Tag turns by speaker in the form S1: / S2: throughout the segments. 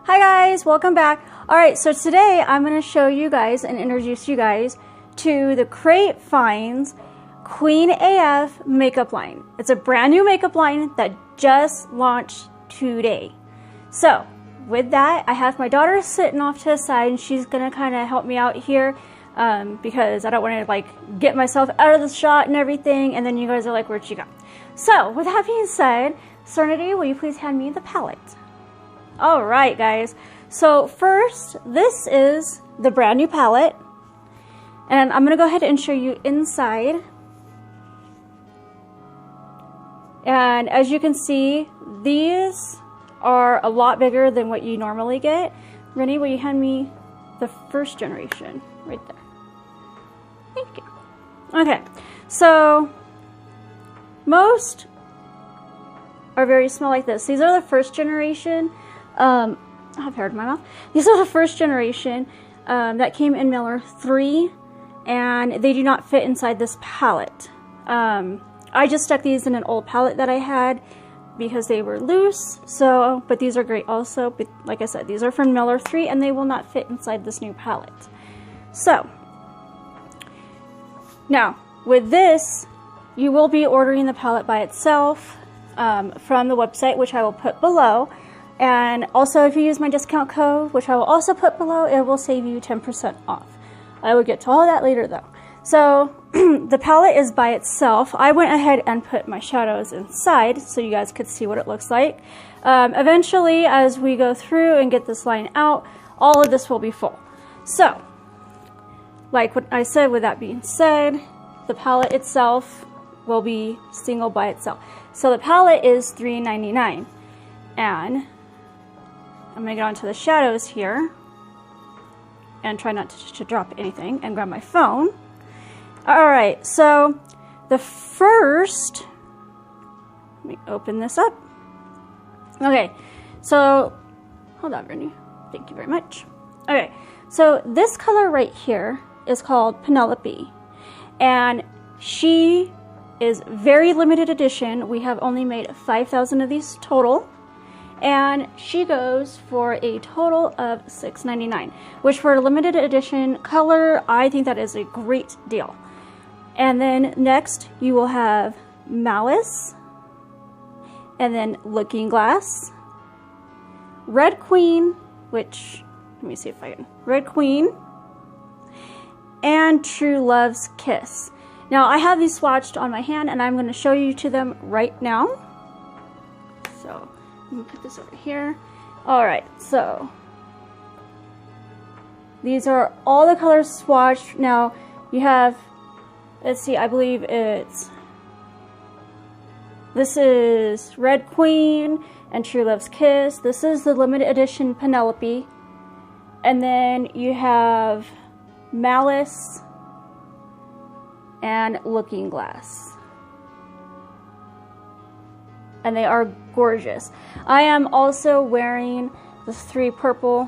S1: Hi guys, welcome back. Alright, so today I'm going to show you guys and introduce you guys to the Crate Finds Queen AF makeup line. It's a brand new makeup line that just launched today. So with that, I have my daughter sitting off to the side and she's going to kind of help me out here because I don't want to get myself out of the shot and everything, and then you guys are like, where'd she go? So with that being said, Serenity, will you please hand me the palette? Alright guys, so first, this is the brand new palette, and I'm going to go ahead and show you inside. And as you can see, these are a lot bigger than what you normally get. Rennie, will you hand me the first generation right there? Thank you. Okay, so most are very small like this. These are the first generation. I have hair in my mouth. These are the first generation that came in Miller 3, and they do not fit inside this palette. I just stuck these in an old palette that I had because they were loose, but these are great also. But like I said, these are from Miller 3 and they will not fit inside this new palette. So, now with this, you will be ordering the palette by itself from the website, which I will put below. And also, if you use my discount code, which I will also put below, it will save you 10% off. I will get to all of that later though. So the palette is by itself. I went ahead and put my shadows inside so you guys could see what it looks like. Eventually, as we go through and get this line out, all of this will be full. So, like what I said, with that being said, the palette itself will be single by itself. So the palette is $3.99, and I'm going to get onto the shadows here and try not to drop anything and grab my phone. Alright, so the first, let me open this up. Okay, so, hold on, Brittany. Thank you very much. Okay, so this color right here is called Penelope, and she is very limited edition. We have only made 5,000 of these total. And she goes for a total of $6.99, which for a limited edition color, I think that is a great deal. And then next, you will have Malice, and then Looking Glass, Red Queen, which, let me see if I can, Red Queen, and True Love's Kiss. Now, I have these swatched on my hand, and I'm going to show you to them right now. So, I'm going to put this over here. Alright, so these are all the colors swatched. Now you have, let's see, I believe this is Red Queen and True Love's Kiss. This is the limited edition Penelope. And then you have Malice and Looking Glass. And they are gorgeous. I am also wearing the 3 purple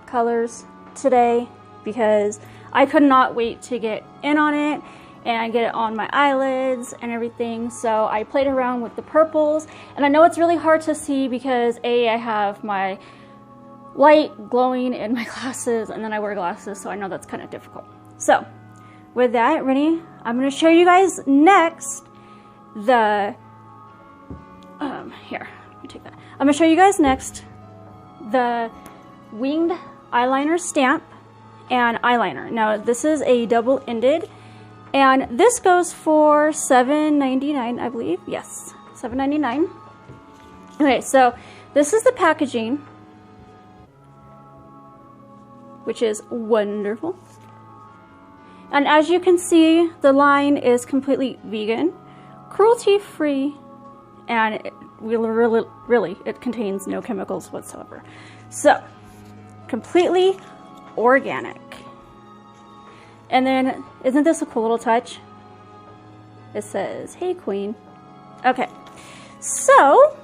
S1: colors today because I could not wait to get in on it and get it on my eyelids and everything. So I played around with the purples, and I know it's really hard to see because I have my light glowing in my glasses, and then I wear glasses, so I know that's kind of difficult. So with that, Rennie, I'm going to show you guys next the here, let me take that. I'm going to show you guys next the winged eyeliner stamp and eyeliner. Now, this is a double-ended, and this goes for $7.99, I believe. Yes, $7.99. Okay, so this is the packaging, which is wonderful. And as you can see, the line is completely vegan, cruelty-free, and it really, it contains no chemicals whatsoever. So, completely organic. And then, isn't this a cool little touch? It says, "Hey Queen." Okay, so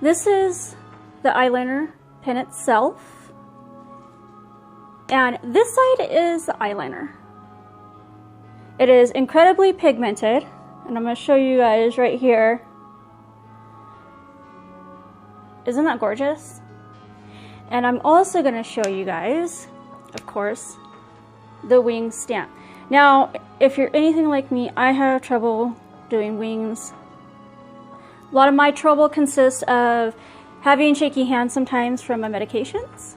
S1: this is the eyeliner pen itself, and this side is the eyeliner. It is incredibly pigmented, and I'm going to show you guys right here. Isn't that gorgeous? And I'm also going to show you guys, of course, the wing stamp. Now, if you're anything like me, I have trouble doing wings. A lot of my trouble consists of having shaky hands sometimes from my medications.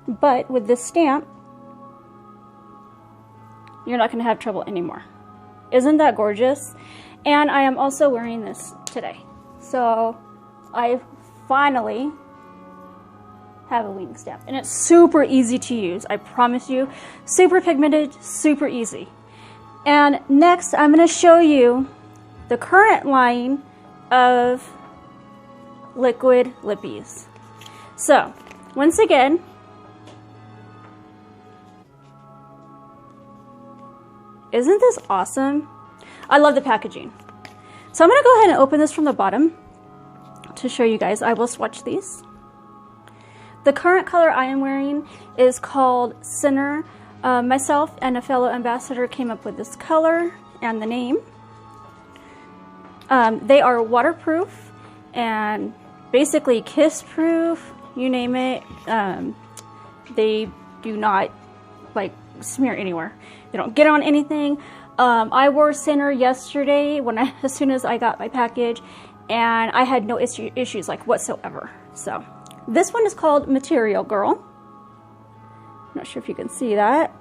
S1: But with this stamp, you're not going to have trouble anymore. Isn't that gorgeous? And I am also wearing this today. So I finally have a wing stamp. And it's super easy to use, I promise you. Super pigmented, super easy. And next, I'm going to show you the current line of liquid lippies. So, once again, isn't this awesome? I love the packaging. So I'm going to go ahead and open this from the bottom to show you guys. I will swatch these. The current color I am wearing is called Sinner. Myself and a fellow ambassador came up with this color and the name. They are waterproof and basically kiss-proof, you name it. They do not like smear anywhere. They don't get on anything. I wore Sinner yesterday as soon as I got my package, and I had no issues like whatsoever. So this one is called Material Girl. Not sure if you can see that.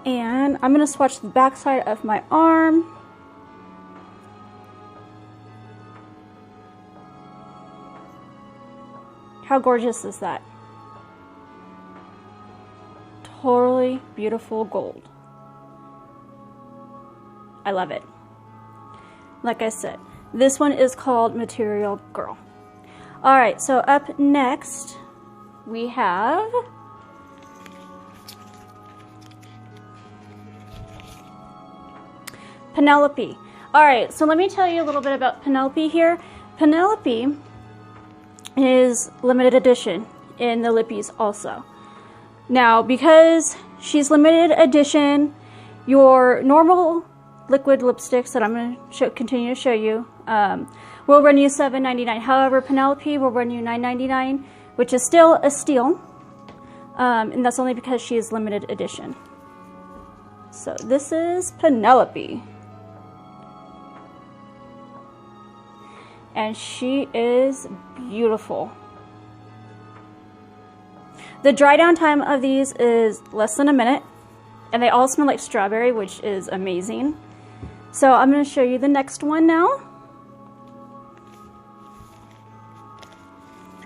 S1: And I'm going to swatch the back side of my arm. How gorgeous is that? Totally beautiful gold. I love it. Like I said, this one is called Material Girl. Alright, so up next we have Penelope. Alright, so let me tell you a little bit about Penelope here. Penelope is limited edition in the lippies also. Now, because she's limited edition, your normal liquid lipsticks that I'm going to continue to show you will run you $7.99. However, Penelope will run you $9.99, which is still a steal, and that's only because she is limited edition. So this is Penelope, and she is beautiful. The dry down time of these is less than a minute, and they all smell like strawberry, which is amazing. So I'm going to show you the next one now.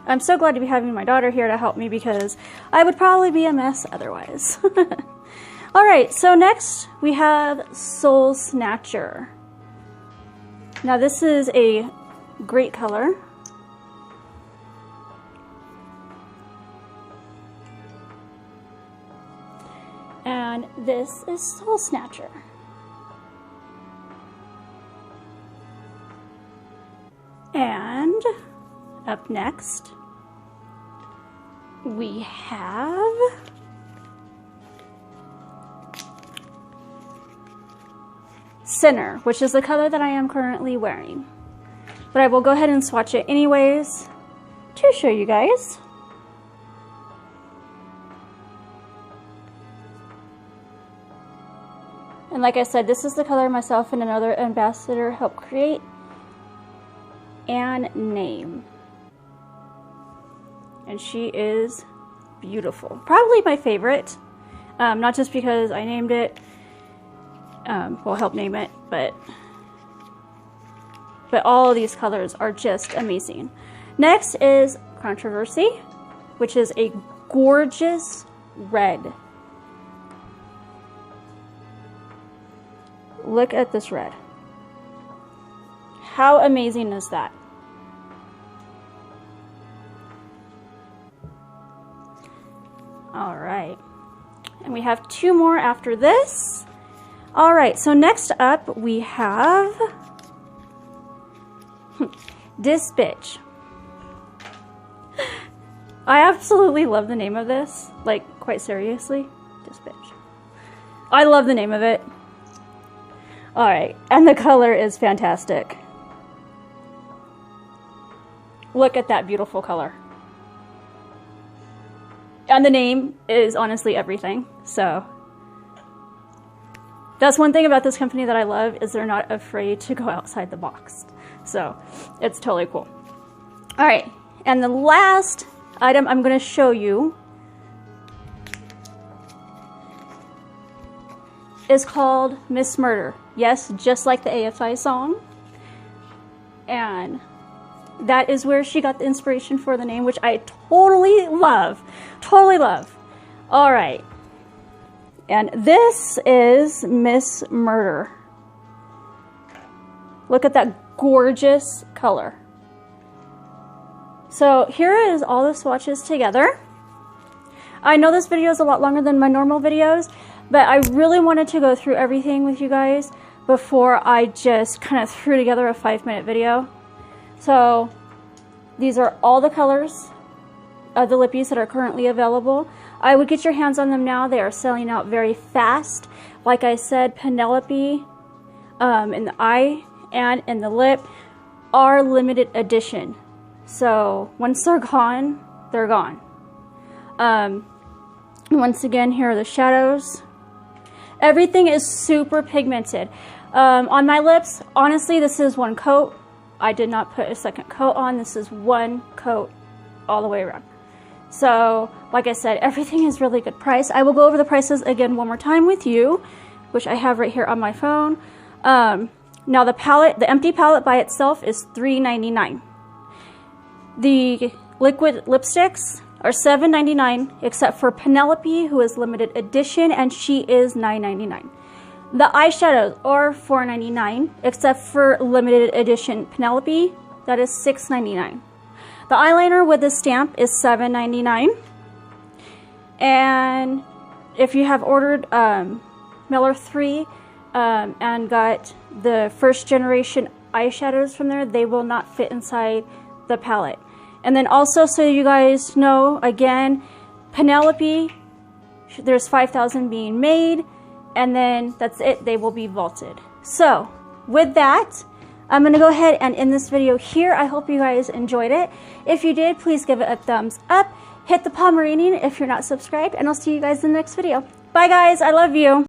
S1: I'm so glad to be having my daughter here to help me because I would probably be a mess otherwise. Alright, so next we have Soul Snatcher. Now this is a great color. And this is Soul Snatcher. And up next, we have Sinner, which is the color that I am currently wearing. But I will go ahead and swatch it anyways to show you guys. And like I said, this is the color myself and another ambassador helped create and name. And she is beautiful. Probably my favorite. Not just because I named it, well, helped name it, but all of these colors are just amazing. Next is Controversy, which is a gorgeous red. Look at this red. How amazing is that? All right. And we have two more after this. All right, so next up we have This Bitch. I absolutely love the name of this, like quite seriously. This Bitch. I love the name of it. All right, and the color is fantastic. Look at that beautiful color. And the name is honestly everything. So that's one thing about this company that I love, is they're not afraid to go outside the box. So it's totally cool. All right, and the last item I'm going to show you is called Miss Murder. Yes, just like the AFI song. And that is where she got the inspiration for the name, which I totally love. Totally love. All right. And this is Miss Murder. Look at that gorgeous color. So here is all the swatches together. I know this video is a lot longer than my normal videos, but I really wanted to go through everything with you guys before I just kind of threw together a 5-minute video. So these are all the colors of the lippies that are currently available. I would get your hands on them now. They are selling out very fast. Like I said, Penelope in the eye and in the lip are limited edition. So once they're gone, they're gone. Once again, here are the shadows. Everything is super pigmented. On my lips, honestly, this is one coat. I did not put a second coat on. This is one coat all the way around. So, like I said, everything is really good price. I will go over the prices again one more time with you, which I have right here on my phone. Now the palette, the empty palette by itself is $3.99. The liquid lipsticks are $7.99, except for Penelope, who is limited edition, and she is $9.99. The eyeshadows are $4.99, except for limited edition Penelope, that is $6.99. The eyeliner with the stamp is $7.99. And if you have ordered Miller 3 and got the first generation eyeshadows from there, they will not fit inside the palette. And then also, so you guys know, again, Penelope, there's 5,000 being made, and then that's it. They will be vaulted. So with that, I'm going to go ahead and end this video here. I hope you guys enjoyed it. If you did, please give it a thumbs up. Hit the Pomeranian if you're not subscribed, and I'll see you guys in the next video. Bye guys, I love you.